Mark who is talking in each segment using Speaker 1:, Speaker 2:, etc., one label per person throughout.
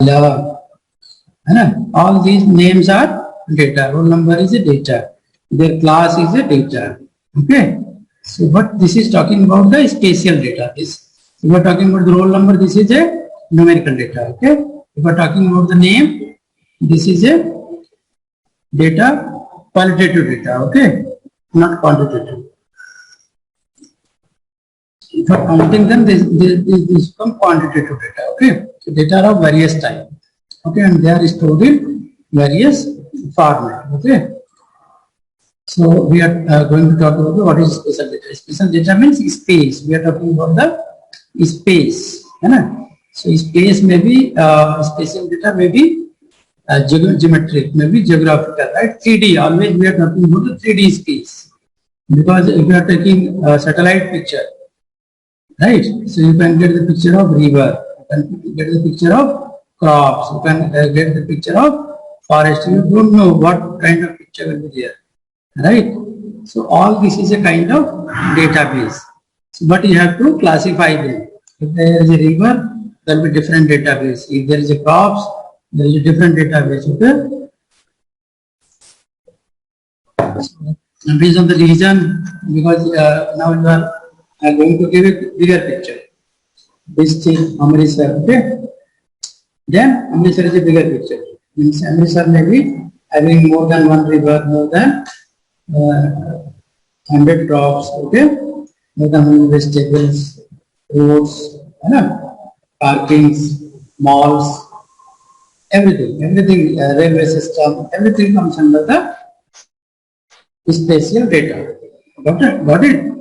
Speaker 1: 11. All these names are data. Roll number is a data. Their class is a data. Okay. So, but this is talking about the spatial data. This, if we are talking about the roll number, this is a numerical data. Okay. If we are talking about the name, this is a data, qualitative data. Okay, not quantitative. If you are counting them, this become quantitative data. Okay, so data are of various types. Okay, and they are stored in various formats. Okay, so we are going to talk about what is spatial data. Spatial data means space. We are talking about the space. So space may be spatial data may be geometric, maybe geographical, right? 3D. Always we are talking about the 3D space, because if you are taking a satellite picture, right? So you can get the picture of river, you can get the picture of crops, you can get the picture of forest. You don't know what kind of picture will be there, right? So all this is a kind of database, but you have to classify them. If there is a river, there will be different database. If there is a crops, there is a different database. Okay. So, based on the region, because now you are going to give a bigger picture. This thing Amritsar. Okay. Then Amritsar is a bigger picture. Means Amritsar may be having more than one river, more than 100 crops. Okay. More than 100 vegetables, roads, parkings, malls. Everything, railway system, everything comes under the spatial data. Got it?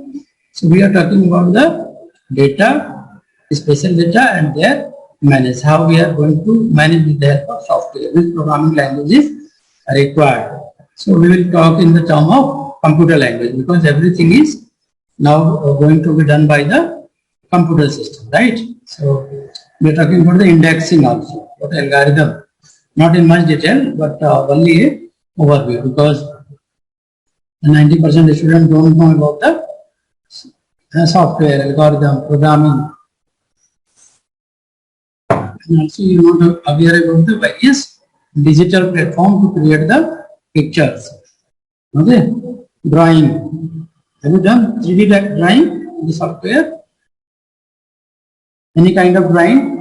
Speaker 1: So we are talking about the data, spatial data, and their manage. How we are going to manage with the help of software. Which programming languages are required. So we will talk in the term of computer language, because everything is now going to be done by the computer system, right? So we are talking about the indexing also. What algorithm, not in much detail, but only a overview, because 90% of students don't know about the software, algorithm, programming. And also you are not aware about the various digital platform to create the pictures. Okay, drawing. Have you done 3D drawing in the software? Any kind of drawing?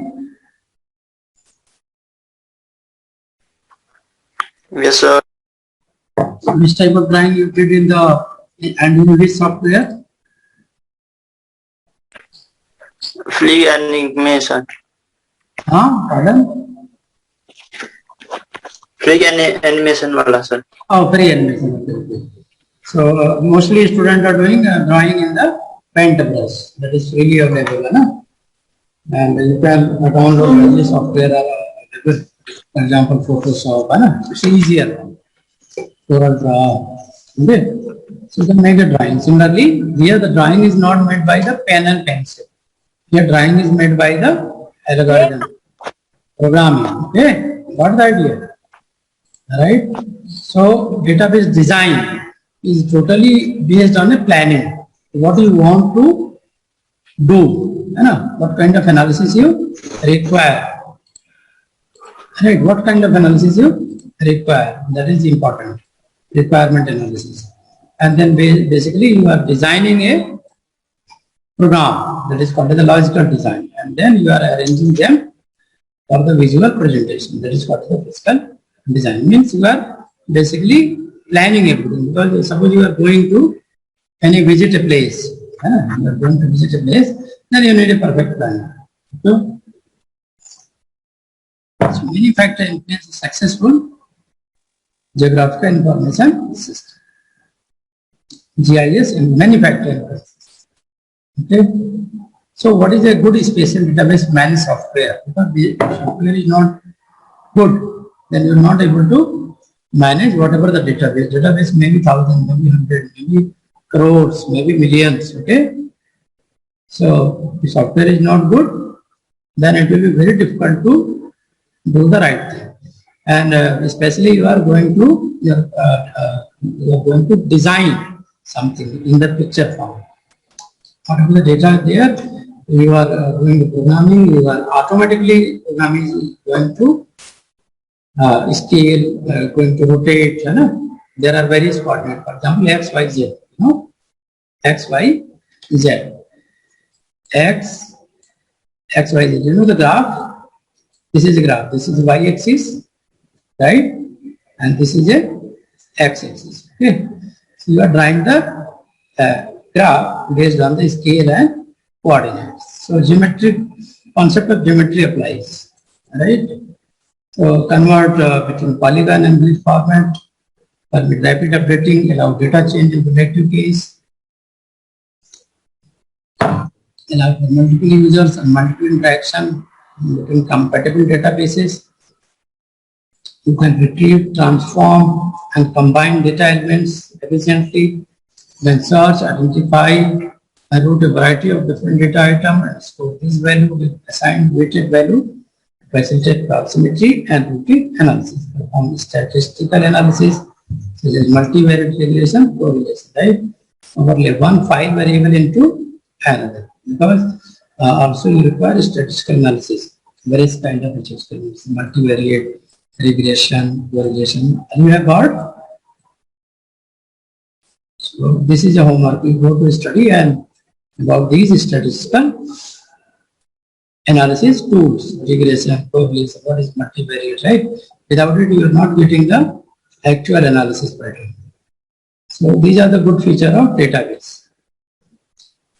Speaker 2: Yes, sir.
Speaker 1: So which type of drawing you did in which software?
Speaker 2: Free animation.
Speaker 1: Pardon?
Speaker 2: Free animation wala, sir.
Speaker 1: Oh, free animation. Okay. So mostly students are doing drawing in the paintbrush. That is freely available, no? And you can download the software available. For example, Photoshop, it's easier. Corel Draw. Okay. So you can make a drawing. Similarly, here the drawing is not made by the pen and pencil. Here drawing is made by the algorithm, programming. Okay. Got the idea? Alright. So database design is totally based on a planning. What you want to do, what kind of analysis you require. Right, what kind of analysis you require, that is important, requirement analysis. And then basically you are designing a program, that is called the logical design, and then you are arranging them for the visual presentation, that is called the physical design. Means you are basically planning everything, because suppose you are going to visit a place, you are going to visit a place, then you need a perfect plan. So many factors influence a successful geographical information system. GIS and many factors. Okay. So what is a good spatial database managed software? Because the software is not good, then you are not able to manage whatever the database. Database may be thousands, maybe hundreds, maybe crores, maybe millions. Okay. So the software is not good, then it will be very difficult to do the right thing, and especially you are going to design something in the picture form. Whatever the data there, you are doing the programming, you are automatically programming is going to scale, going to rotate, you know. There are various coordinates, for example, x, y, z, you know, x, y, z, x, x, y, z, you know the graph, this is a graph, this is y axis, right, and this is a x axis, okay. So you are drawing the graph based on the scale and coordinates. So geometric, concept of geometry applies, right. So convert between polygon and grid format, permit rapid updating, allow data change in predictive case, allow for multiple users and multiple interaction between compatible databases. You can retrieve, transform, and combine data elements efficiently. Then search, identify, and route a variety of different data items and store this value with assigned weighted value, facilitate proximity and routine analysis. Perform statistical analysis, such as multivariate regression, correlation, right? Overlay one file variable into another. Because also you require statistical analysis, various kind of statistical analysis, multivariate, regression, correlation, and you have got. So this is a homework. You go to study and about these statistical analysis tools, regression, correlation, what is multivariate, right? Without it, you are not getting the actual analysis pattern. So these are the good feature of database.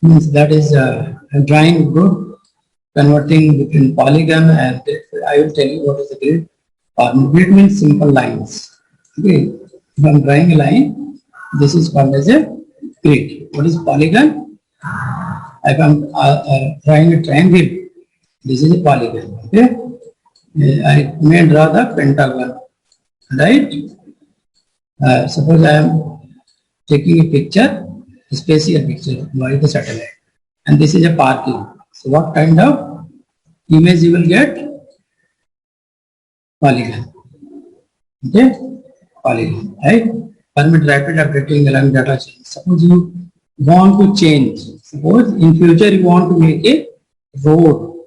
Speaker 1: Means that is drawing good, converting between polygon and grid. I will tell you what is the grid. Grid means simple lines. Okay, if I am drawing a line, this is called as a grid. What is polygon? If I am drawing a triangle, this is a polygon. Okay, I may draw the pentagon, right? Suppose I am taking a picture, a spatial picture by the satellite, and this is a parking. So what kind of image you will get? Polygon. Okay, polygon, right? Permit rapid updating along data change. Suppose you want to change. Suppose in future you want to make a road.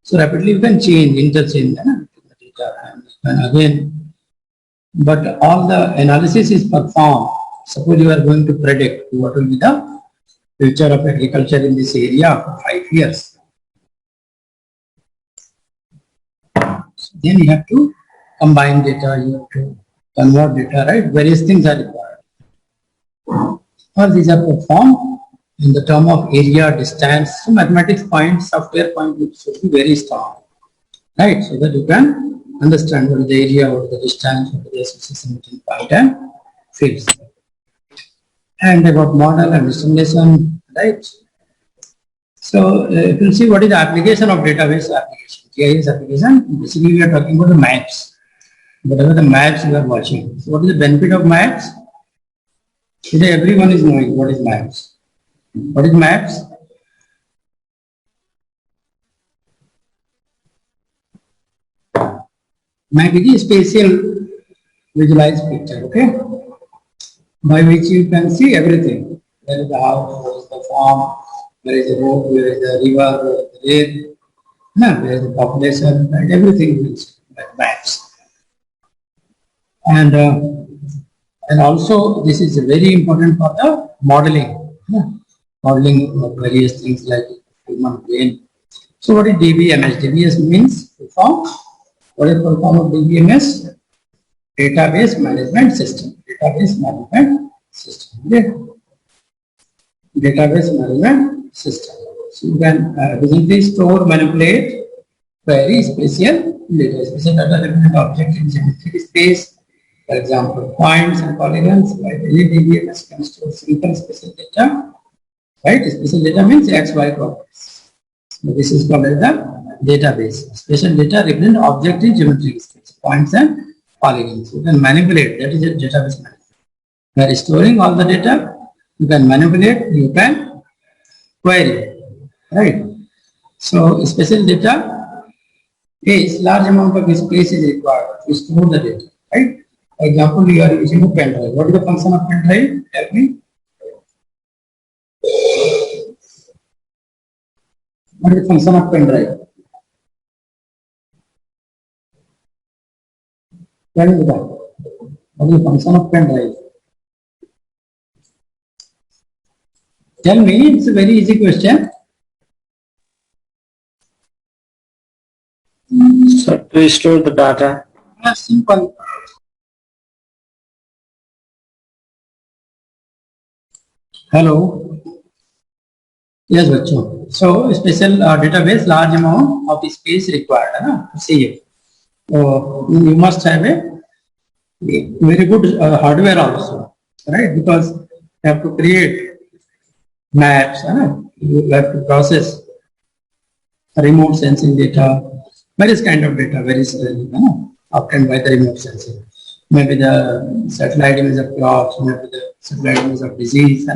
Speaker 1: So rapidly you can change, interchange the data, and again, but all the analysis is performed. Suppose you are going to predict what will be the future of agriculture in this area for 5 years. So then you have to combine data, you have to convert data, right? Various things are required. All these are performed in the term of area, distance. So mathematics point, software point should be very strong, right? So that you can understand what is the area, what is the distance, what is the association between point and fields. And about model and dissemination, right? So if you see what is the application of database application, GIS application, basically we are talking about the maps. Whatever the maps you are watching. So what is the benefit of maps? Today everyone is knowing what is maps. What is maps? Map is a spatial visualized picture, okay? By which you can see everything. Where is the house, where is the farm, where is the road, where is the river, where is the lake, where is the population, right? Everything is like maps. And also this is very important for the modeling. Modeling of various things like human brain. So what is DBMS? DBMS means full form. What is full form of DBMS? Database Management System. Database Management System. Okay. Database Management System. So you can efficiently store, manipulate, query spatial data. Spatial data represent object in geometric space. For example, points and polygons. By any DBMS can store simple spatial data. Right? Spatial data means X, Y coordinates. So this is called as the database. Spatial data represent object in geometric space. Points and polygons. You can manipulate. That is a database management. You are storing all the data. You can manipulate. You can query. Right? So spatial data is large amount of space is required to store the data. Right? For example, you are using a pen drive. What is the function of pen drive? Tell me. What is the function of pen drive? Tell me that. What is the function of pen drive? Tell me, it's a very easy question.
Speaker 2: So to store the data.
Speaker 1: Simple. Hello. Yes, bachcho. So special database, large amount of space required, है ना? See it. So you must have a very good hardware also, right? Because you have to create maps, है ना? You have to process remote sensing data, various kind of data, obtained by the remote sensing. Maybe the satellite image of crops, maybe the satellite image of disease,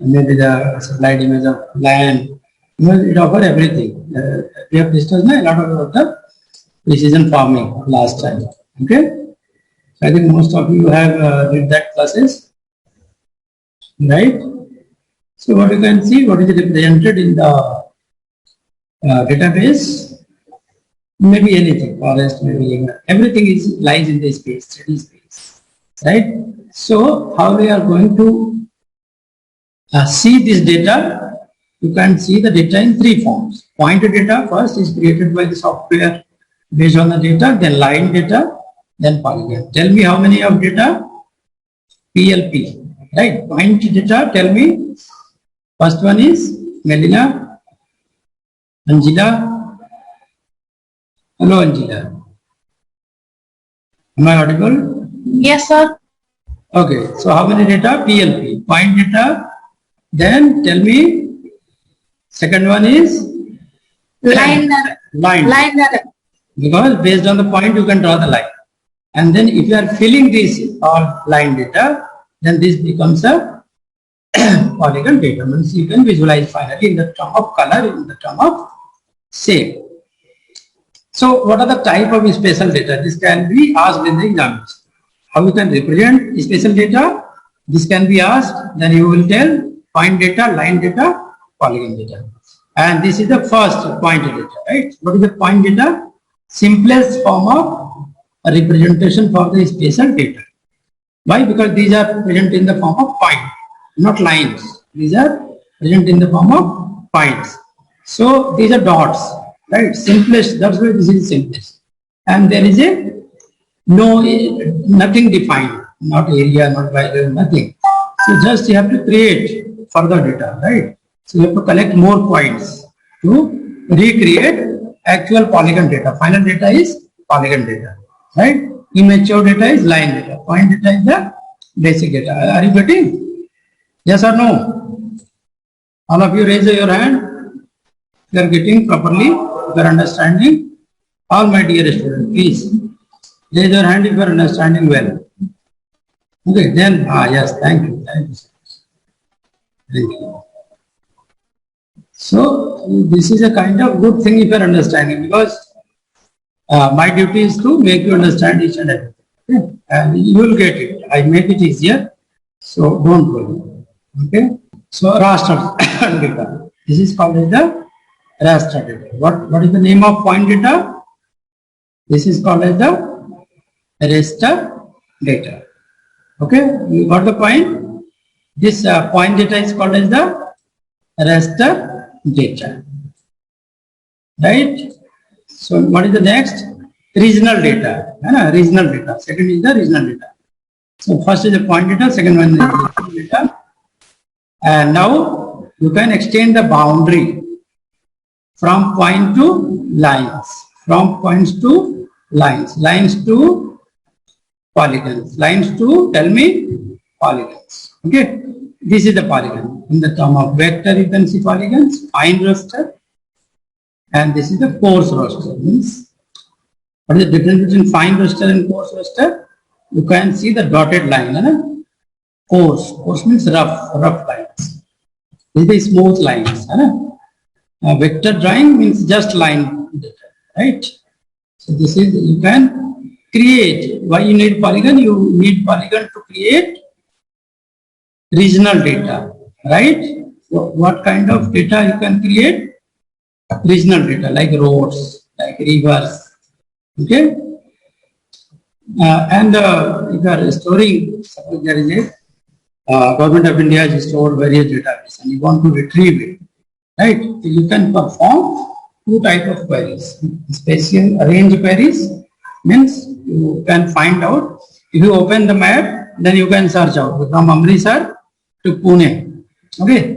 Speaker 1: maybe the satellite image of land. It offers everything. We have discussed a lot about the precision farming last time. Okay, so I think most of you have read that classes, right? So what you can see, what is represented in the database. Maybe anything, forest, maybe everything lies in the space, 3D space, right? So how we are going to see this data? You can see the data in three forms. Point data first is created by the software based on the data, then line data, then polygon. Tell me how many of data? PLP, right? Point data, tell me. First one is Melina, Angela. Hello, Angela. Am I audible?
Speaker 3: Yes, sir.
Speaker 1: Okay. So how many data? PLP. Point data. Then tell me. Second one is
Speaker 3: Line.
Speaker 1: line. Because based on the point you can draw the line. And then if you are filling this all line data, then this becomes a polygon data. Means you can visualize finally in the term of color, in the term of shape. So what are the type of spatial data? This can be asked in the exams. How you can represent spatial data? This can be asked. Then you will tell point data, line data, polygon data. And this is the first point data, right? What is the point data? Simplest form of representation for the spatial data. Why? Because these are present in the form of point, not lines. These are present in the form of points. So these are dots. Right, simplest, that's why this is simplest. And there is nothing defined, not area, not value, nothing. So just you have to create further data, right? So you have to collect more points to recreate actual polygon data. Final data is polygon data, right? Immature data is line data. Point data is the basic data. Are you getting? Yes or no? All of you raise your hand. You are getting properly, you are understanding. All my dear students, please raise your hand if you are understanding well. Okay, then, yes, thank you. Thank you. Thank you. So, this is a kind of good thing if you are understanding, because my duty is to make you understand each and everything. Okay? And you will get it. I make it easier, so don't worry. Okay? So, raster data. This is called as the raster data. What is the name of point data? This is called as the raster data. Okay, you got the point? This point data is called as the raster data. Right? So what is the next? Regional data. Regional data. Second is the regional data. So first is the point data, second one is the regional data. And now you can extend the boundary from point to lines, from points to lines, lines to polygons, lines to, tell me, polygons. Okay, this is the polygon. In the term of vector, you can see polygons, fine raster, and this is the coarse raster. Means, what is the difference between fine raster and coarse raster? You can see the dotted line. Coarse means rough lines. This is smooth lines. Vector drawing means just line data, right? So this is, you can create. Why you need polygon? You need polygon to create regional data, right? So what kind of data you can create? regional data like roads, like rivers, okay? And if you are storing, suppose there is a Government of India has stored various database and you want to retrieve it, right? So you can perform two type of queries. Spatial range queries means you can find out, if you open the map, then you can search out from Amritsar to Pune, okay?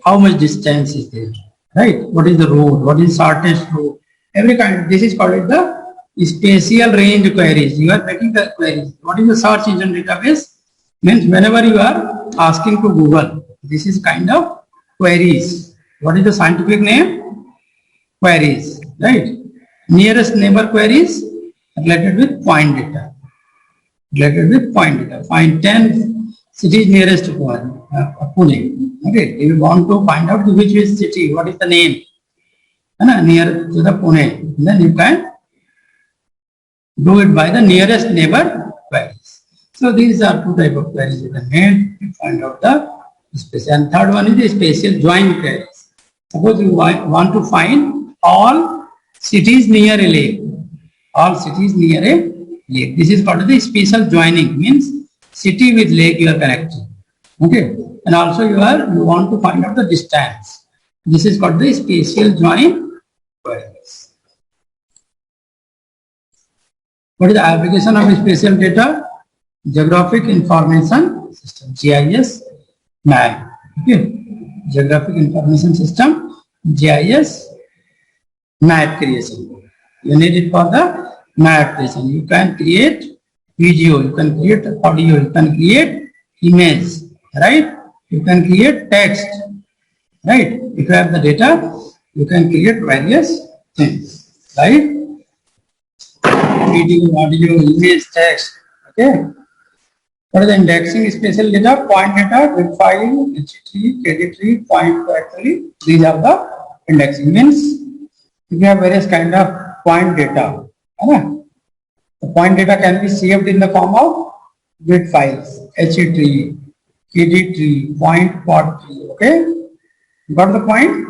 Speaker 1: How much distance is there, right? What is the road? What is shortest road? Every kind, this is called the spatial range queries. You are making the queries. What is the search engine database? Means whenever you are asking to Google, this is kind of queries. What is the scientific name? Queries, right? Nearest neighbor queries related with point data. Related with point data. Find 10 cities nearest to Pune. Okay, if you want to find out which is city, what is the name, near to the Pune, then you can do it by the nearest neighbor queries. So these are two type of queries you can make to find out the spatial. And third one is the spatial join queries. Suppose you want to find all cities near a lake. All cities near a lake. This is called the spatial joining. Means city with lake you are connecting. Okay. And also you want to find out the distance. This is called the spatial join queries. What is the application of spatial data? Geographic Information System, GIS, map. Okay. Geographic Information System, GIS, map creation. You need it for the map creation. You can create video, you can create audio, you can create image, right? You can create text, right? If you have the data, you can create various things, right? Video, audio, image, text, okay? What is the indexing spatial data? Point data, grid file, HT, KD tree, point factory. These are the indexing. Means if you have various kind of point data, the point data can be saved in the form of grid files, HT tree, KD tree, point plot tree. Okay, got the point?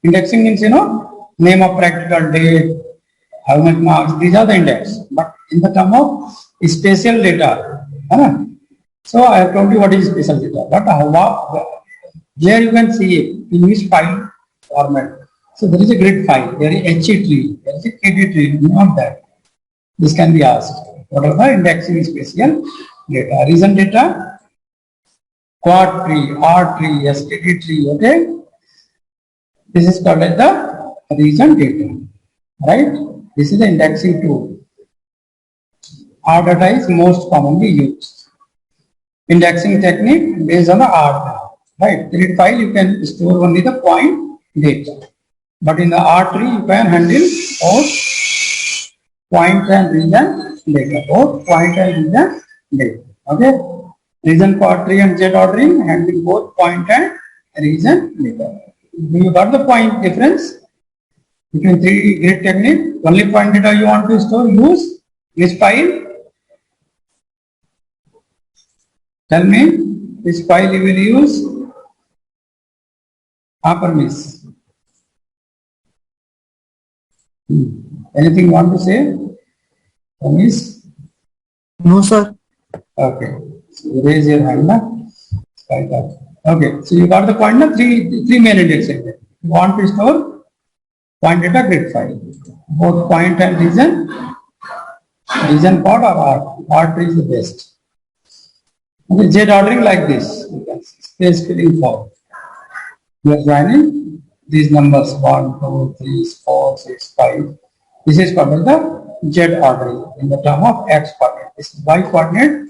Speaker 1: Indexing means name of practical date, how much marks. These are the index. But in the term of spatial data. So I have told you what is spatial data, but here you can see it in which file format. So there is a grid file, there is HE tree, there is a KD tree, not that. This can be asked. What are the indexing spatial data? Region data, quad tree, R tree, STD tree, okay? This is called as the region data, right? This is the indexing tool. R data is most commonly used. Indexing technique based on the R data, right? Grid file you can store only the point data, but in the R tree you can handle both point and region data, both point and region data. Okay, region quad tree and Z ordering handling both point and region data. You got the point difference between three grid technique. Only point data you want to store, use which file? Tell me which file you will use. Permiss. Anything you want to say? Permiss?
Speaker 2: No, sir.
Speaker 1: Okay. So raise your hand now. Okay. So you got the point now. Three main indexes. You want to store point data grid file. Both point and region part or R tree is the best. Okay, Z ordering like this. You can see space filling form. You are joining these numbers 1, 2, 3, 4, 6, 5. This is called the Z ordering in the term of X coordinate. This is Y coordinate.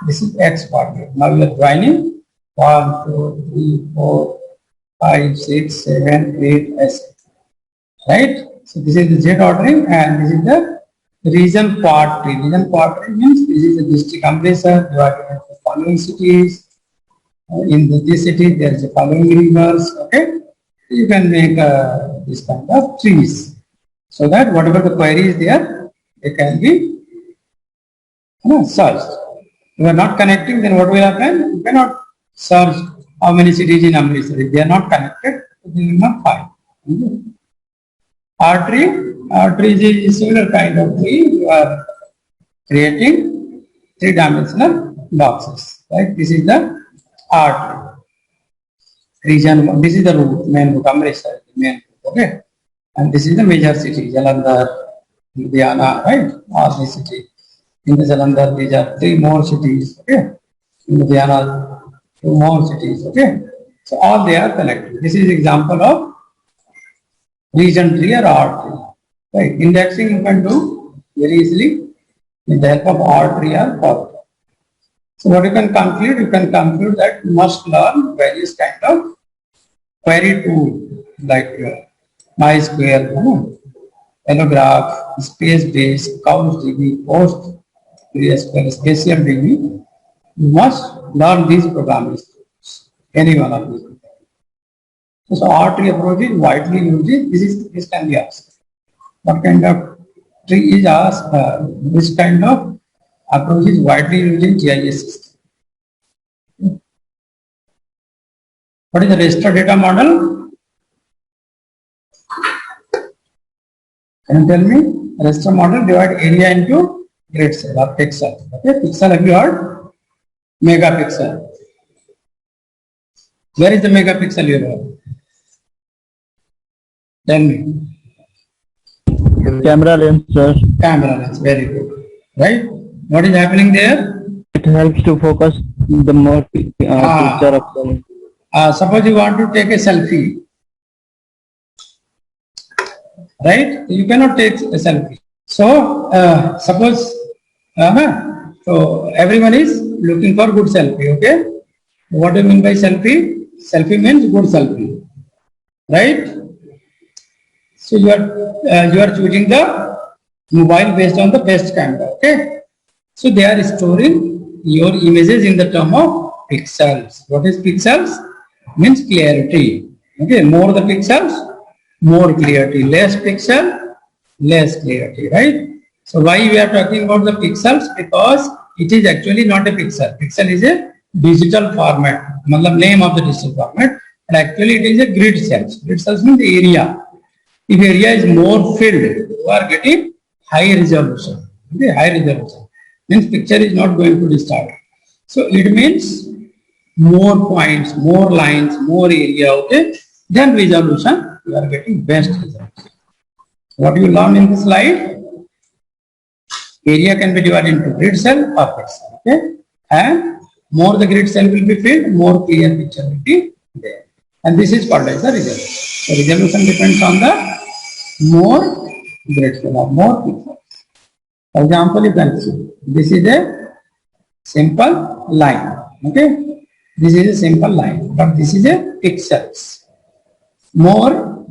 Speaker 1: This is X coordinate. Now you are joining 1, 2, 3, 4, 5, 6, 7, 8, etc. Right? So this is the Z ordering and this is the region part tree. Region part tree means this is the district Amritsar divided into following cities. In this city there is a following rivers. Okay, you can make this kind of trees so that whatever the query is there, they can be searched. If you are not connecting, then what will happen? You cannot search how many cities in Amritsar. If they are not connected, you will not find. R tree is a similar kind of tree. You are creating three-dimensional boxes. Right? This is the R tree. Region. This is the root, main root. Amritsar, main root. Okay. And this is the major city, Jalandhar, Ludhiana, right? All these cities. In the Jalandhar, these are three more cities. Okay. In Ludhiana, two more cities. Okay. So all they are connected. This is example of region tree or R tree. Right. Indexing you can do very easily with the help of R tree or power. So what you can conclude? You can conclude that you must learn various kind of query tool like MySQL, Allograph, Space-based, CouchDB, PostgreSQL, Spatial DB. You must learn these programming tools, any one of these. So R tree approach is widely used. This can be asked. What kind of tree is asked? Which kind of approach is widely used in GIS system? What is the raster data model? Can you tell me? Raster model divide area into grid cell or pixel. Okay, pixel have you heard? Megapixel. Where is the megapixel you have? Tell me.
Speaker 2: Camera lens, sir.
Speaker 1: Camera lens, very good. Right? What is happening there?
Speaker 2: It helps to focus the more picture of the.
Speaker 1: Suppose you want to take a selfie. Right? You cannot take a selfie. So, suppose, so everyone is looking for good selfie, okay? What do you mean by selfie? Selfie means good selfie. Right? So you are choosing the mobile based on the best camera, okay? So they are storing your images in the term of pixels. What is pixels? Means clarity. Okay, more the pixels, more clarity. Less pixel, less clarity, right? So why we are talking about the pixels? Because it is actually not a pixel. Pixel is a digital format. Matlab name of the digital format. And actually it is a grid cells. Grid cells means the area. If area is more filled, you are getting high resolution. Okay, high resolution. Means picture is not going to distort. So it means more points, more lines, more area, okay? Then resolution, you are getting best results. What you learn in this slide? Area can be divided into grid cell or pixel, okay? And more the grid cell will be filled, more clear picture will be there. And this is called as the resolution. So resolution depends on the more grid cell or more pixels. For example, you can see this is a simple line, okay? This is a simple line, but this is a pixels. More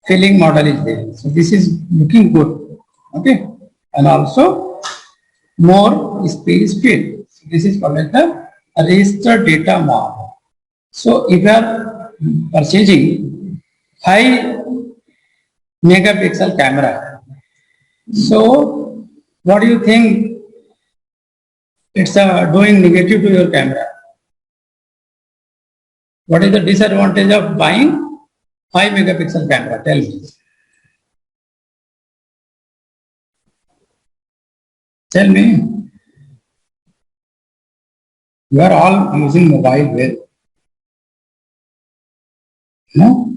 Speaker 1: filling model is there. So this is looking good, okay? And also more space filled. So this is called as the raster data model. So if you are purchasing high megapixel camera, so what do you think it's doing negative to your camera? What is the disadvantage of buying 5 megapixel camera? Tell me. Tell me. You are all using mobile well. No?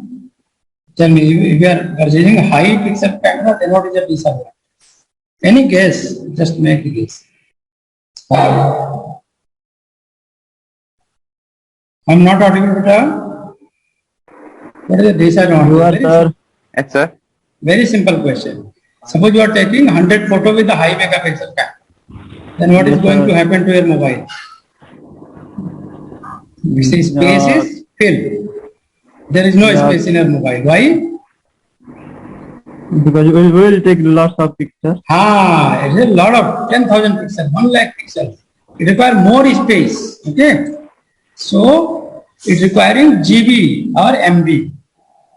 Speaker 1: Tell me, if you are purchasing a high pixel camera, then what is the disadvantage? Any guess? Just make a guess. I'm not audible, beta. What is the disadvantage?
Speaker 2: You are, sir.
Speaker 4: Yes, sir.
Speaker 1: Very simple question. Suppose you are taking 100 photo with a high megapixel camera. Then what is going to happen to your mobile? You see, space is filled. There is no space in your mobile. Why?
Speaker 2: Because we will take lots of pictures.
Speaker 1: It is a lot of 10,000 pixels, 1 lakh pixels. It requires more space. Okay. So it's requiring GB or MB,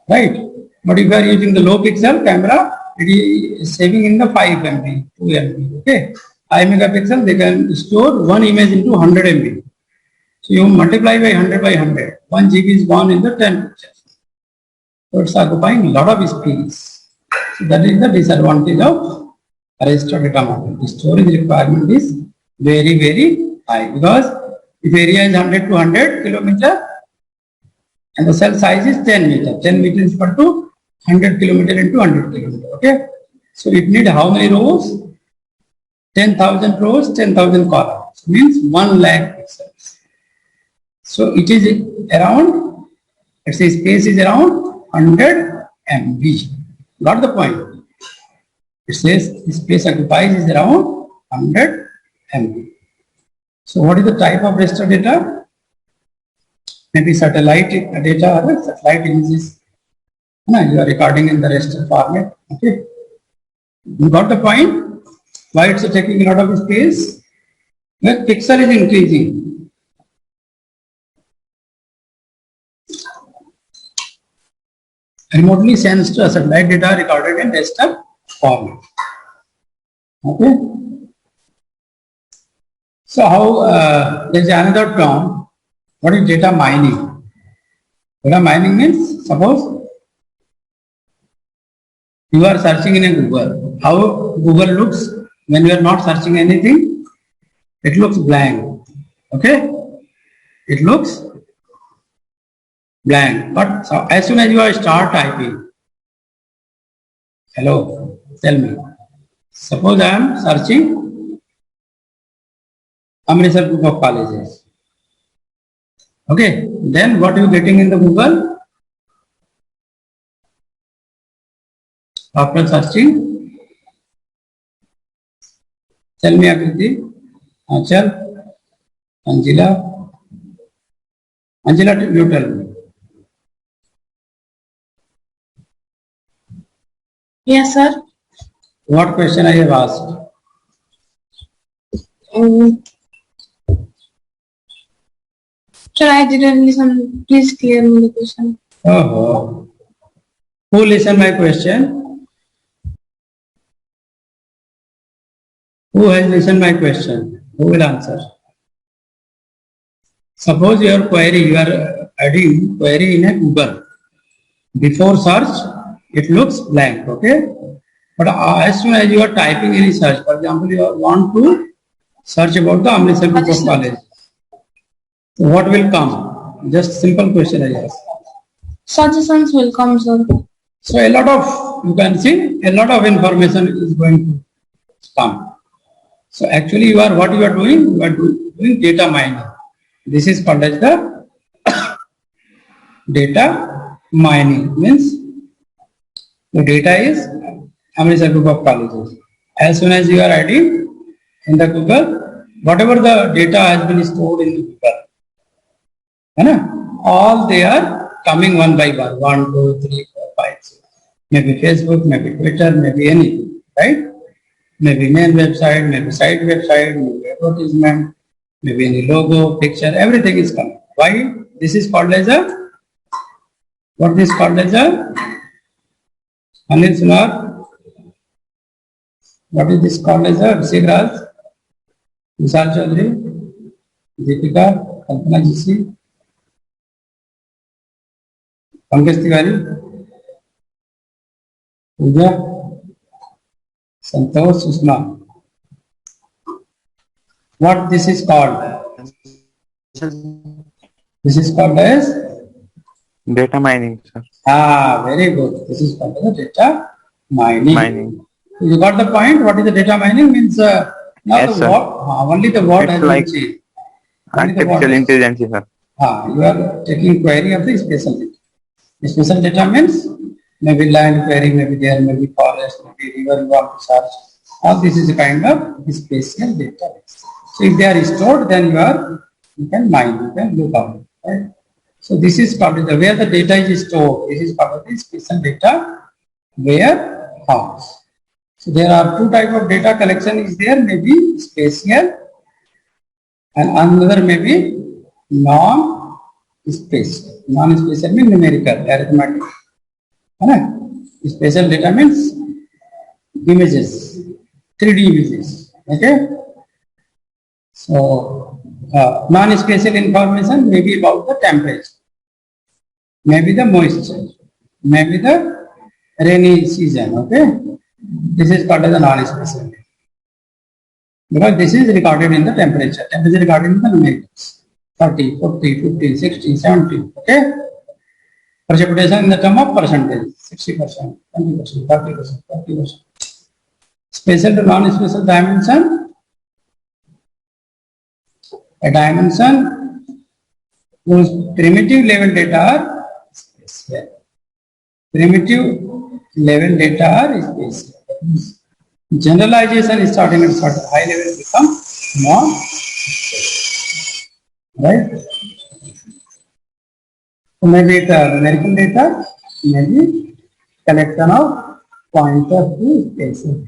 Speaker 1: right? But if you are using the low pixel camera, it is saving in the 5 MB, 2 MB. Okay. 5 megapixel, they can store one image into 100 MB. So you multiply by 100 by 100. 1 GB is gone in the 10 pictures. So it's occupying a lot of space. So that is the disadvantage of raster data model. The storage requirement is very, very high because if area is 100 to 100 kilometer and the cell size is 10 meter. 10 meter is equal to 100 kilometer into 100 kilometer. Okay. So it need how many rows? 10,000 rows, 10,000 columns. Means 1 lakh pixels. So it is around, let's say space is around 100 MB. Got the point? It says the space occupied is around 100 MB. So what is the type of raster data? Maybe satellite data or satellite images. No, you are recording in the raster format. Okay. You got the point? Why it's taking a lot of space? The pixel is increasing. Remotely sensed satellite data recorded in raster format. Okay. So how there is another term. What is data mining? Data mining means suppose you are searching in a Google. How Google looks when you are not searching anything? It looks blank. Okay? It looks blank. But so as soon as you start typing, hello, tell me. Suppose I am searching Amritsar group of colleges. Okay, then what are you getting in the Google? After searching, tell me Akriti, Achal, Angela, you tell me.
Speaker 3: Yes, sir.
Speaker 1: What question I have asked?
Speaker 3: Sir, I didn't listen. Please clear me the question.
Speaker 1: Oh, who listened my question? Who has listened my question? Who will answer? Suppose your query, you are adding query in a Google. Before search, it looks blank, okay? But as soon as you are typing any search, for example, you want to search about the Amritsar group of college. So what will come? Just simple question I ask.
Speaker 3: Suggestions will come, sir.
Speaker 1: So a lot of, you can see, a lot of information is going to come. So actually you are, what you are doing? You are doing data mining. This is called as the data mining. Means the data is Amritsar group of colleges. As soon as you are adding in the Google, whatever the data has been stored in the Google, all they are coming one by one. 1, 2, 3, 4, 5, 6. Maybe Facebook, maybe Twitter, maybe anything, right? Maybe main website, maybe site website, maybe advertisement, maybe any logo, picture, everything is coming. Why? This is called as a, what is called as a, Anil Sunar, what is this called as a, Abhishek Raj, Vishal Chaudhary, Deepika, Kalpana Jishi, Pankaj Tiwari, Pooja, Santosh, Sushma. What this is called? This is called as
Speaker 2: Data mining, sir.
Speaker 1: Very good. This is called as data mining. You got the point? What is the data mining? Means now
Speaker 2: yes,
Speaker 1: the word, only the word has
Speaker 2: like
Speaker 1: been changed.
Speaker 2: artificial intelligence, sir.
Speaker 1: You are taking query of the spatial data. Spatial data means maybe land query, maybe there, maybe forest, maybe river you want to search. All this is a kind of spatial data. So if they are stored, then you can mine, you can look out. Right? So this is called where the data is stored. This is called the spatial data warehouse. So there are two types of data collection is there, maybe spatial and another maybe non-spatial. Non-spatial means numerical, arithmetic. Spatial data means images, 3D images. Okay. So non-spatial information may be about the temperature, maybe the moisture, maybe the rainy season. Okay, this is called as a non-spatial data because this is recorded in the temperature. Temperature recorded in the numericals 30, 40, 50, 60, 70. Okay, precipitation in the term of percentage 60%, 20%, 30%, 40%. Spatial to non-spatial dimension, a dimension whose primitive level data are spatial. Primitive level data are spatial. Generalization starting at certain high level become non, right? So maybe it numerical data, maybe collection of pointers to spaces.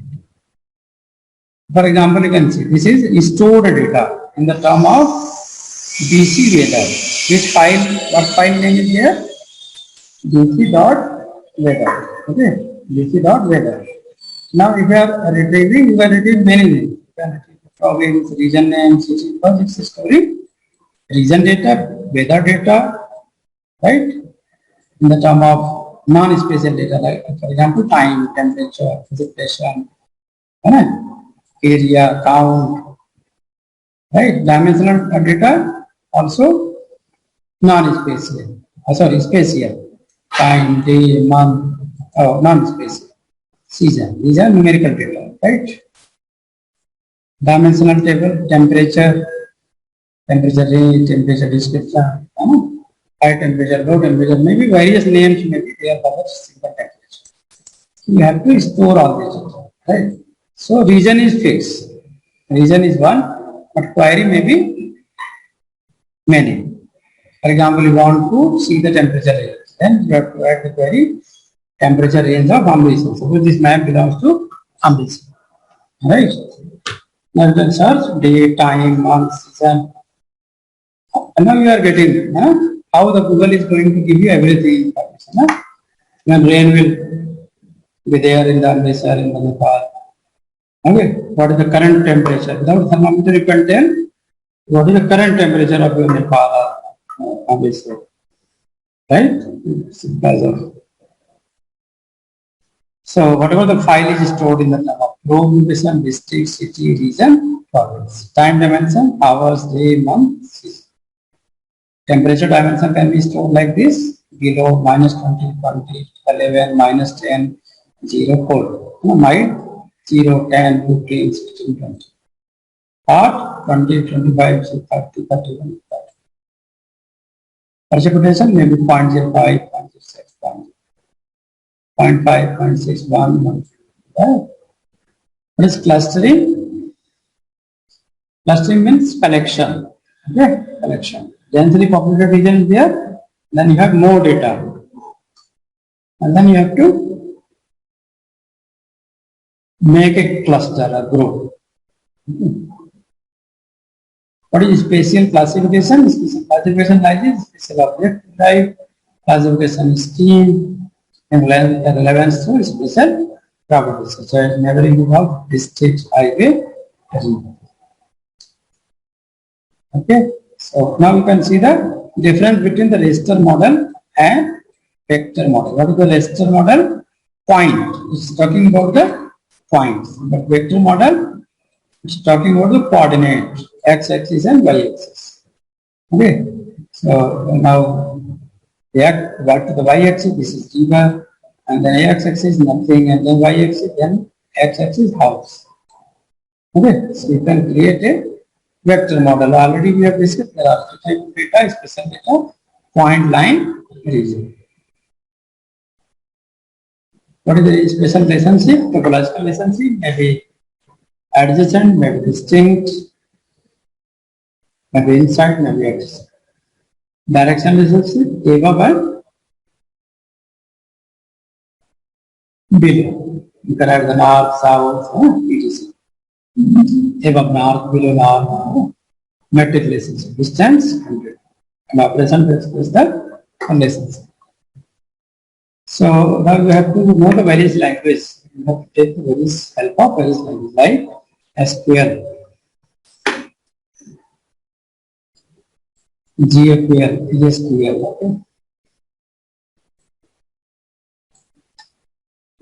Speaker 1: For example, you can see this is stored data in the term of BC weather. Which file? What file name is here? BC dot weather. Okay, BC dot weather. Now, if you are retrieving, you can retrieve many things. You can retrieve province, region names, because it's storing region data, weather data, right? In the term of non-spatial data, like for example, time, temperature, precipitation, right? Area, count, right? Dimensional data also non-spatial. Sorry, spatial. Time, day, month, non-spatial. Season. These are numerical data, right? Dimensional table, temperature, temperature range, temperature description, high temperature, low temperature, maybe various names, maybe they are for the simple temperature. You have to store all these data, right? So region is fixed. Region is one, but query may be many. For example, you want to see the temperature range, then you have to add the query temperature range of Amritsar. Suppose this map belongs to Amritsar, right? Now you can search day, time, month, season. And now you are getting how the Google is going to give you everything. When rain will be there in the Amritsar, in the Nepal. Okay, what is the current temperature? Without thermometer, you can tell what is the current temperature of your Nepal or Amritsar, right? So whatever the file is stored in the term of row, location, district, city, region, province. Time dimension, hours, day, month, season. Temperature dimension can be stored like this: below minus 20, 20, 11, minus 10, 0, cold. Mild 0, 10, 15, 16, 20. Hot 20, 25, 30, 31, 30. Precipitation may be 0.05, 0.06, 0.5, 0.61, 1. Right? What is clustering? Clustering means collection. Okay, collection. Densely populated region is there, then you have more data. And then you have to make a cluster, a group. What is spatial classification? Spatial classification like this: spatial object type, classification scheme, and relevance to spatial properties, such as neighboring of district, highway, region. Okay, so now you can see the difference between the raster model and vector model. What is the raster model? Point. It's talking about the points. But vector model, it's talking about the coordinate, x-axis and y-axis. Okay, so now back to the y-axis, this is d bar, and then x-axis nothing, and then y-axis, then x-axis house. Okay, so you can create a vector model. Already we have discussed there are two types of data: spatial data, point, line, region. What is the spatial relationship? Topological relationship may be adjacent, may be distinct, may be inside, may be adjacent. Direction relationship, above and below. You can have the north, south, etc. Above north, below north. Metric relationship, distance 100, and operation to express the relationship. So now you have to know the various languages. You have to take the various help of various languages like SQL, GFQL, PSQL. Okay.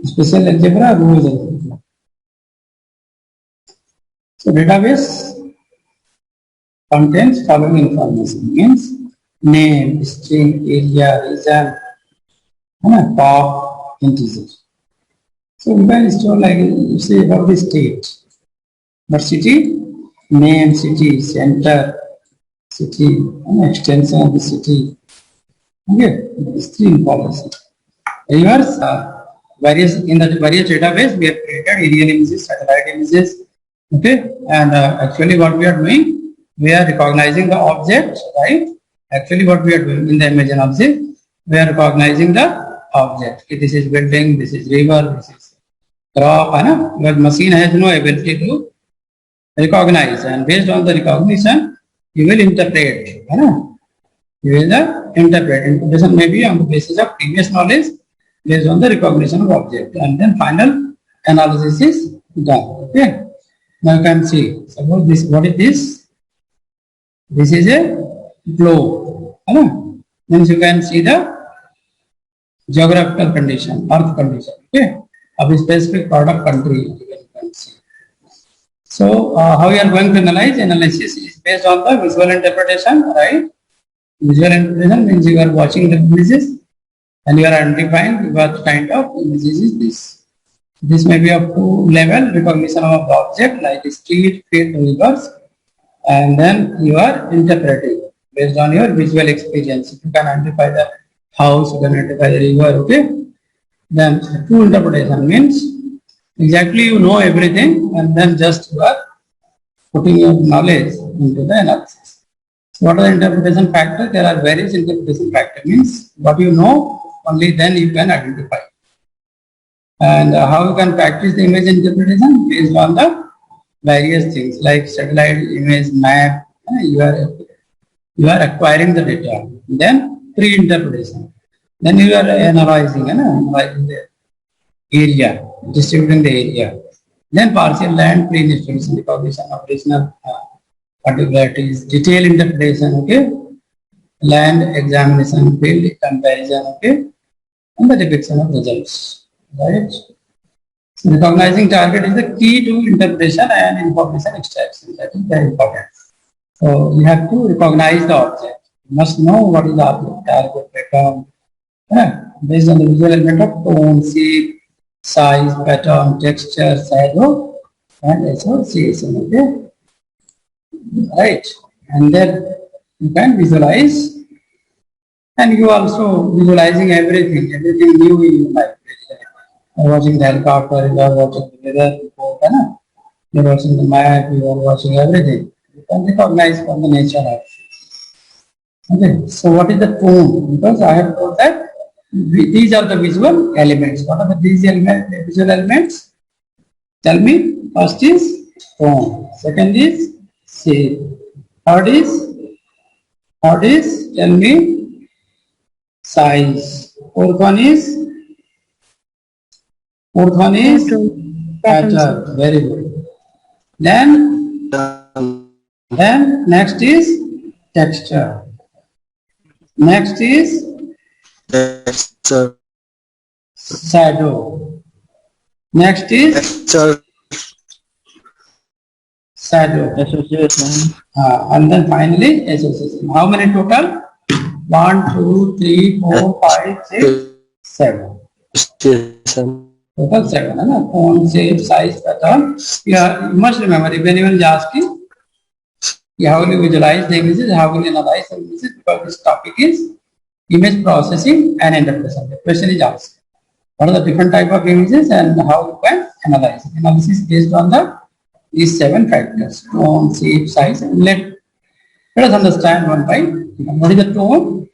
Speaker 1: Spatial algebra, rules algebra. So database contains following information, means name, string, area, region, top, integer. So we can store like you say about the state. But city, name, city, center, city, extension of the city. Okay, string policy. Rivers, various in the various database we have created aerial images, satellite images. Okay, and actually what we are doing, we are recognizing the object, right? Actually what we are doing in the image and object, we are recognizing the object. Okay, this is building, this is river, this is crop, because machine has no ability to recognize, and based on the recognition, you will interpret. You will interpret. Interpretation may be on the basis of previous knowledge, based on the recognition of object, and then final analysis is done. Okay. Now you can see. Suppose this. What is this? This is a globe. Means you can see the geographical condition, earth condition. Okay. Of a specific product country. You can see. So how you are going to analyze? Analysis is based on the visual interpretation, right? Visual interpretation means you are watching the images and you are identifying what kind of images is this. This may be up to level recognition of the object like street, field, rivers, and then you are interpreting based on your visual experience. If you can identify the house, you can identify the river, okay? Then true interpretation means exactly you know everything and then just you are putting your knowledge into the analysis. So what are the interpretation factors? There are various interpretation factors. Means what you know, only then you can identify. And how you can practice the image interpretation? Based on the various things like satellite image, map, you are acquiring the data. Then pre-interpretation. Then you are analyzing the area, distributing the area. Then partial land pre-distribution, recognition of regional particularities, detailed interpretation, okay? Land examination, field comparison, okay? And the depiction of results, right? So recognizing target is the key to interpretation and information extraction. That is very important. So you have to recognize the object. You must know what is the object, target, pattern. Based on the visual element of tone, shape, size, pattern, texture, shadow, and association. Okay, right? And then you can visualize, and you also visualizing everything new in your life. You are watching the helicopter, you are watching the weather report, you are watching the map, you are watching everything. You can recognize from the nature of it. Okay, so what is the tone? Because I have told that these are the visual elements. What are these visual elements? Tell me. First is tone. Second is shape. Third is tell me size. Fourth one is pattern. Very good. Then next is texture. Next is shadow. Next is shadow.
Speaker 2: Association.
Speaker 1: And then finally association. How many total? 1, 2, 3, 4, 5, 6, 7. Total 7. Tone, shape, size, pattern. You must remember, if anyone is asking, how will you visualize the images, how will you analyze the images, because this topic is image processing and interpretation. The question is asked, what are the different type of images and how you can analyze? Analysis based on these 7 factors: tone, shape, size. And let us understand one by one. What is the tone?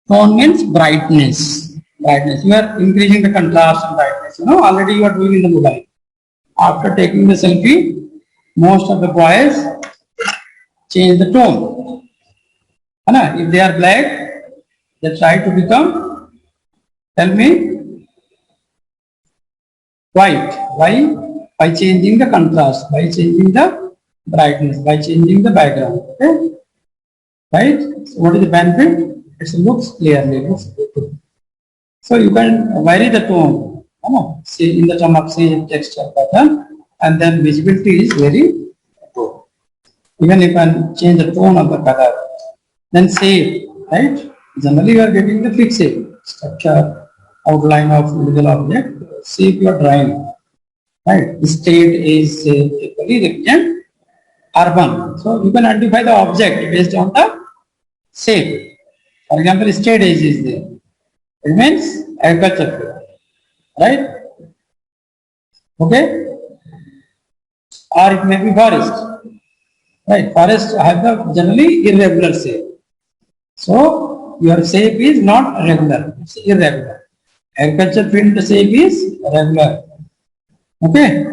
Speaker 1: Tone means brightness. Brightness. You are increasing the contrast and brightness. Already you are doing in the mobile. After taking the selfie, most of the boys change the tone. If they are black, they try to become, tell me, white. Why? By changing the contrast, by changing the brightness, by changing the background. Okay? Right? So what is the benefit? It looks clearly, it looks good. So you can vary the tone. See, in the term of say texture pattern, and then visibility is very good. Even you can change the tone of the color. Then shape, right? Generally, you are getting the fixed shape, structure, outline of individual object, shape you are drawing, right? The state is typically represent urban. So you can identify the object based on the shape. For example, state age is there. It means agriculture field, right? Okay? Or it may be forest, right? Forest have the generally irregular shape. So your shape is not regular, it's irregular. Agriculture field shape is regular. Okay?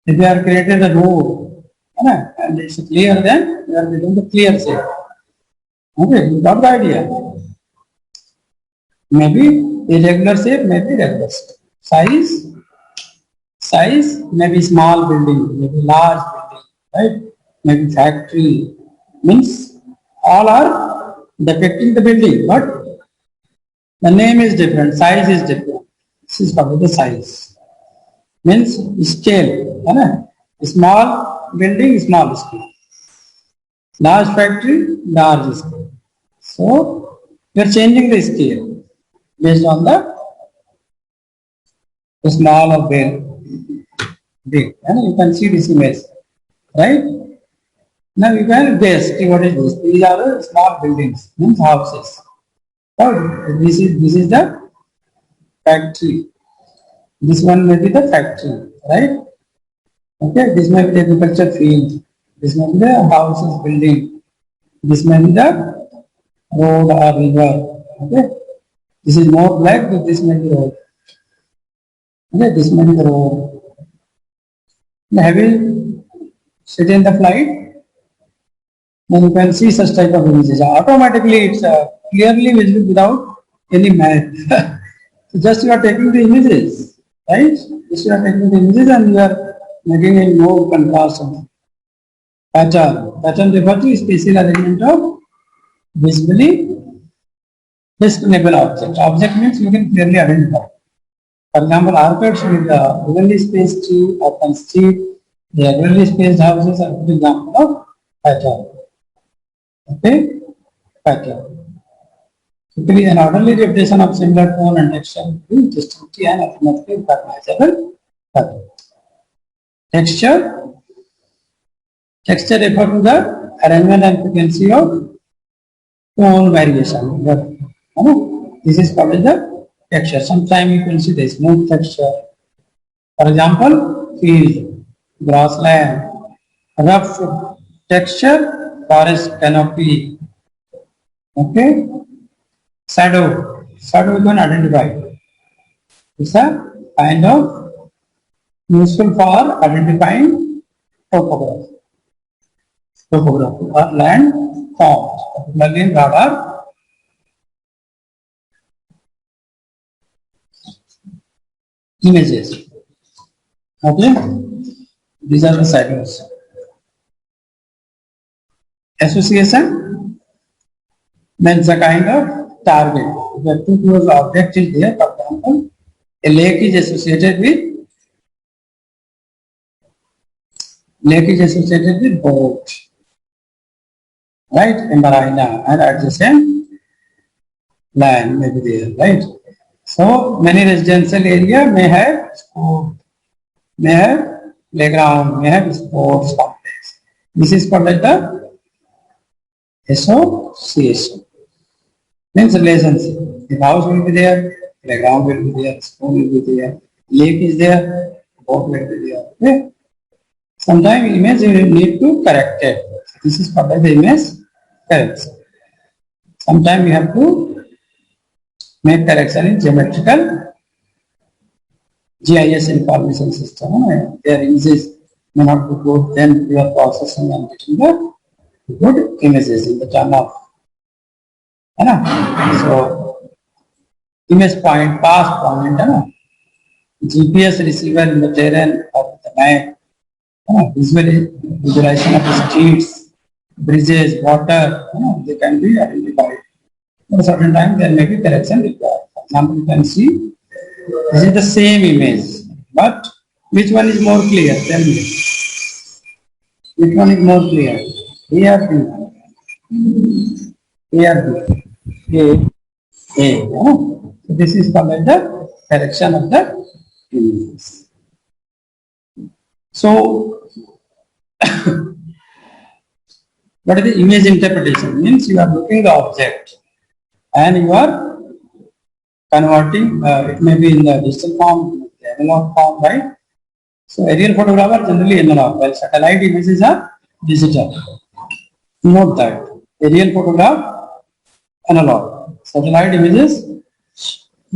Speaker 1: If you are created a road, and it's clear, then you are getting the clear shape. Okay, you got the idea. Maybe irregular shape, maybe regular shape. Size, maybe small building, maybe large building, right? Maybe factory. Means all are depicting the building, but the name is different, size is different. This is called the size. Means scale. Small building, small scale. Large factory, large scale. So we are changing the scale based on the small or big. And you can see this image, right? Now you can guess what is this. These are the small buildings, means houses. So this is the factory. This one may be the factory, right? Okay, this may be the agriculture field. This may be the houses building. This may be the road or river. Okay, this is more black, but this may be road. Okay, this may be the road. Have you sit in the flight? Then you can see such type of images. Automatically, it's clearly visible without any map. So just you are taking the images, right? Just you are taking the images and you are making a more contrast pattern. Pattern refers to spatial arrangement of visibly discernible object. Object means you can clearly identify. For example, arcades with the evenly spaced tree, open street, the evenly spaced houses are good example of pattern. Okay, pattern. Typically, an orderly repetition of similar tone and texture is distinctly and automatically recognizable pattern. Texture. Texture refers to the arrangement and frequency of tone variation. This is called as the texture. Sometimes you can see the smooth texture. For example, field, grassland, rough texture, forest canopy. Okay, shadow. Shadow you can identify. It's a kind of useful for identifying topography. Topography or land forms, particularly in radar. Images. Okay, these are the shadows. Association means a kind of target. The two close object is there. For example, a lake is associated with boat, right? A marina and adjacent land may be there, right? So many residential area may have school, may have playground, may have sports complex. This is called as the association. Means relationship. The house will be there, playground will be there, school will be there, lake is there, boat will be there. Okay? Sometimes image you need to correct it. This is called as the image correction. Sometimes you have to make correction in geometrical GIS information system. Their images may not be good, then you are processing and getting the good images in the term of. So, image point, pass point, GPS receiver in the terrain of the map, visualization of streets, bridges, water, they can be identified. At a certain time, there may be correction required. For example, you can see This is the same image, but which one is more clear? Tell me. Which one is more clear? A or B? A or B?
Speaker 2: A.
Speaker 1: A. Yeah? So this is called as the direction of the images. So, what is the image interpretation? Means you are looking the object and you are converting, it may be in the digital form, analog form, right? So aerial photograph are generally analog, while satellite images are digital. Note that aerial photograph analog, satellite images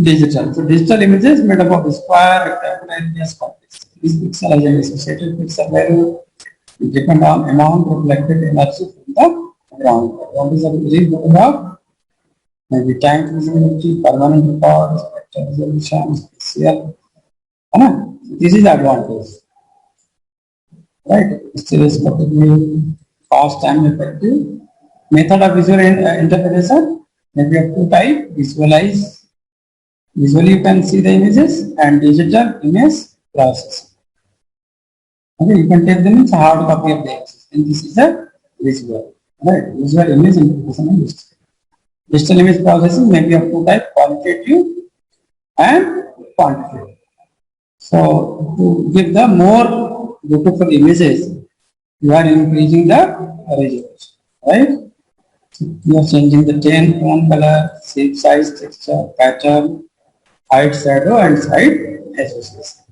Speaker 1: digital. So digital images made up of square, rectangular, areas, complex. This pixel has an associated pixel value depend on amount reflected energy from the ground. What is the aerial photograph? Maybe time visibility, permanent record, spectral resolution, spatial. This is the advantage. Right? Stereoscopically, fast and effective. Method of visual interpretation maybe of two type. Visually you can see the images, and digital image processing. Okay, you can take them as a hard copy of the images, and this is a visual. Right? Visual image interpretation and digital. Digital image processing may be of two type, qualitative and quantitative. So to give the more beautiful images, you are increasing the resolution, right? You are changing the tone, color, shape, size, texture, pattern, height, shadow, and side association.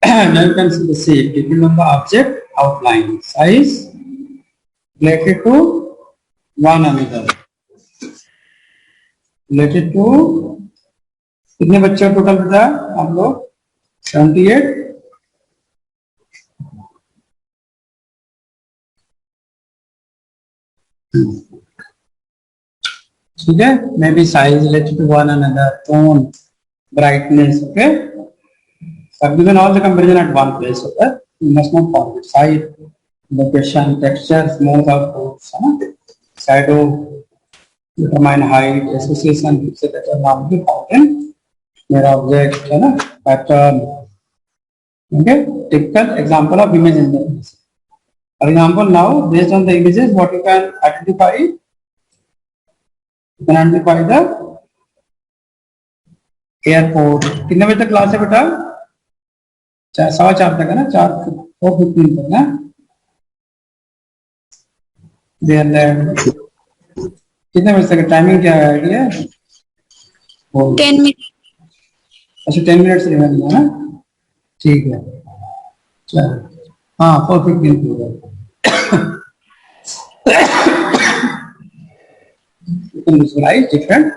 Speaker 1: Now you can see the shape depending on the object outline, size related to one another. Related to कितने बच्चे total बताया आप लोग 78 ठीक है maybe size related to one another, tone, brightness, okay. So I've given all the comparison at one place, okay. You must not forget size, location, texture, smooth outputs, shadow, determine height, association, etc. Now be found your object, pattern. Okay, typical example of image interpretation. For example, now based on the images, what you can identify? You can identify the airport. कितने बजे तक class है बेटा? 4:15 तक है ना? 4:15 तक ना? कितने बजे तक टाइमिंग क्या है आइडिया?
Speaker 3: 10 minutes.
Speaker 1: अच्छा 10 मिनट से रिमेनिंग है ना? ठीक है चलो हाँ 4:15 पूरा you can visualize different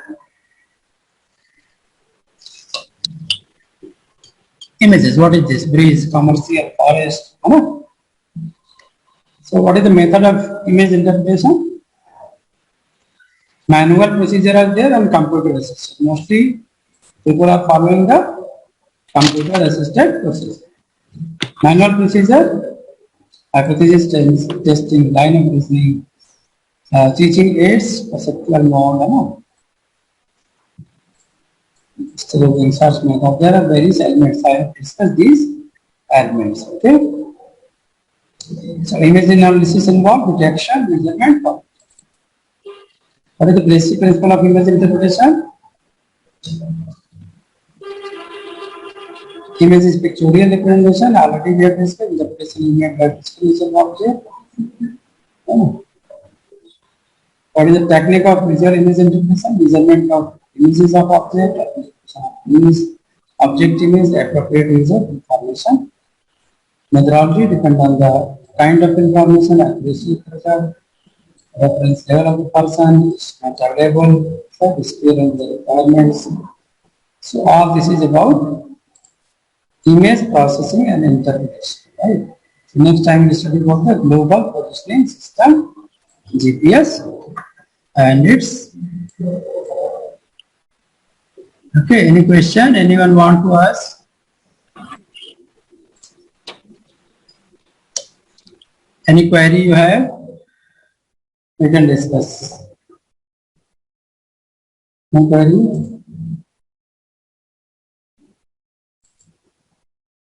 Speaker 1: images. What is this? Breeze, commercial, forest. So what is the method of image interpretation? Manual procedure are there and computer assisted. Mostly people are following the computer assisted procedure. Manual procedure, hypothesis testing, line of reasoning, teaching aids, perceptual mode, studying search method. There are various elements. I have discussed these elements. Okay. So image analysis involves detection, measurement. What is the basic principle of image interpretation? Image is pictorial representation. Already we have discussed interpretation is made by description of object. What is the technique of visual image interpretation? Measurement of images of object, object image, appropriate use of information. Methodology depends on the kind of information, accuracy, pressure, reference level of the person, not available, scale of the requirements. So all this is about image processing and interpretation. Right? So next time we study about the global positioning system, GPS, and its. Okay. Any question? Anyone want to ask? Any query you have? We can discuss. No query?